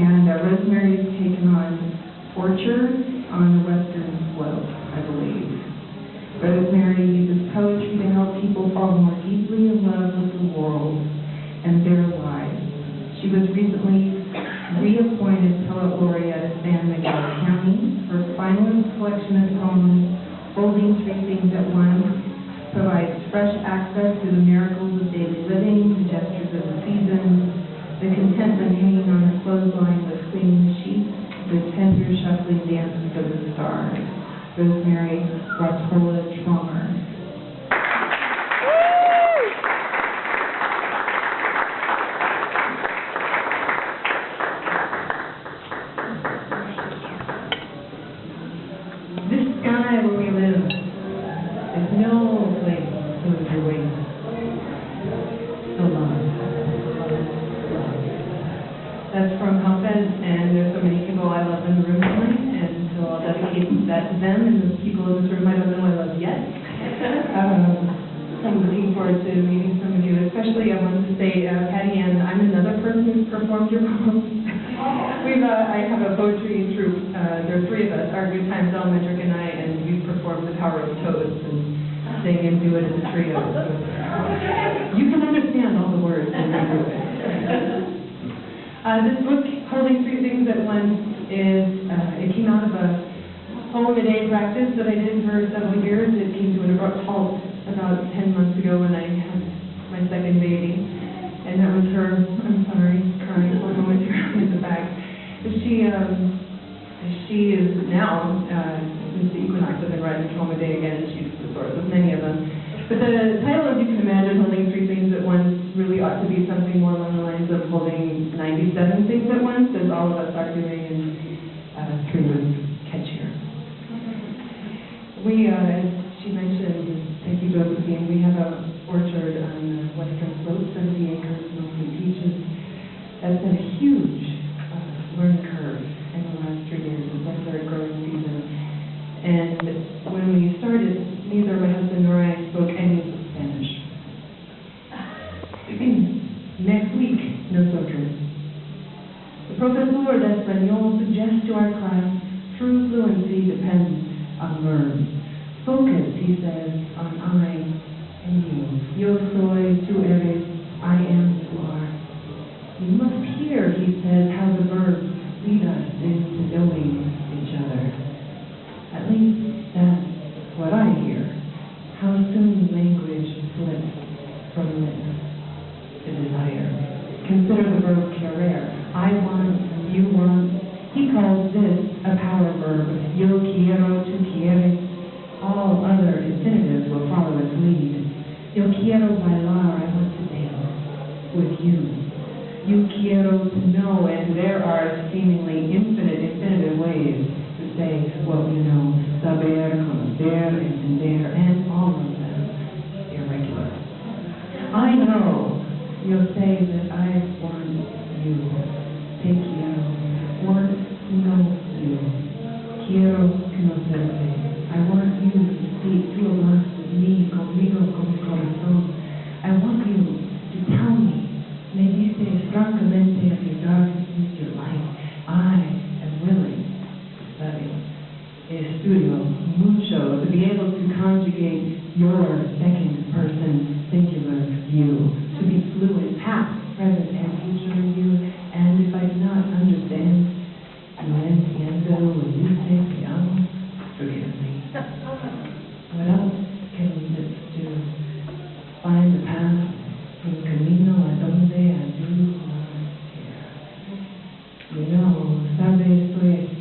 And Rosemary's taken on orchards on the western slope, I believe. Rosemary uses poetry to help people fall more deeply in love with the world and their lives. She was recently reappointed Poet Laureate of San Miguel County. Her finalist collection of poems, Holding Three Things at Once, provides fresh access to the miracles of daily living, the gestures of the seasons, the contentment hanging on the clothesline with clean sheets, the tender shuffling dances of the stars. Rosemerry Wahtola Trommer. This sky where we live is no place to lose your wings. So love. That's from Hafez, and there's so many people I love in the room tonight, and so I'll dedicate that to them and the people in this room I don't know I love yet. I'm looking forward to meeting some of you, especially I wanted to say, Patty Ann, I'm another person who's performed your poems. I have a poetry troupe. There are three of us, our Good Times Elementric and I, and we've performed The Power of Toads and sing and do it as a trio. So you can understand all the words and do it. This book, Holding Three Things at Once, it came out of a poem-a-day practice that I did for several years. It came to an abrupt halt about 10 months ago when I had my second baby. And that was her, I'm sorry, crying for a moment here in the back. She is now, since the equinox, I've been writing Poem a Day again, and she's the source of many of them. But the title, as you can imagine, Holding Three Things at Once, really ought to be something more along the lines of holding 97 things at once, as all of us are doing, and three was catchier. We, as she mentioned, thank you, Josephine, we have an orchard on the western slope, 70 acres, mostly peaches. That's been a huge learning curve in the last 3 years. It's like our growing season. And when we started, neither my husband nor I spoke any Spanish. Next week, Nosotros. The professor de Español suggests to our class true fluency depends on verbs. Focus, he says, on I and you. Yo soy, tú eres, I am, you are. You must hear, he says, how the verbs lead us into knowing each other. At least that's what I hear. How soon language slips from lips to desire. Consider the verb querer. I want, you want. He calls this a power verb. Yo quiero, tú quieres. All other infinitives will follow its lead. Yo quiero bailar, I want to dance with you. You quiero to know, and there are seemingly infinite infinitive ways to say what we know. Saber, conocer, entender, and all of them irregular. I know you'll say that I want you. Te quiero. Want to know you. Quiero conocerte. I want you to speak to us with me, conmigo, con mi corazón. I want you to tell me. Me dice francamente arriesgarse with your life. I am willing to study. Estudio mucho, to be able to conjugate your second person singular you, to be fluent, past, present, and future in you. And if I do not understand, no entiendo, when you say te amo, forgive me. What else can lips do? Find the path from camino a donde I do not care. You know, sabes, estoy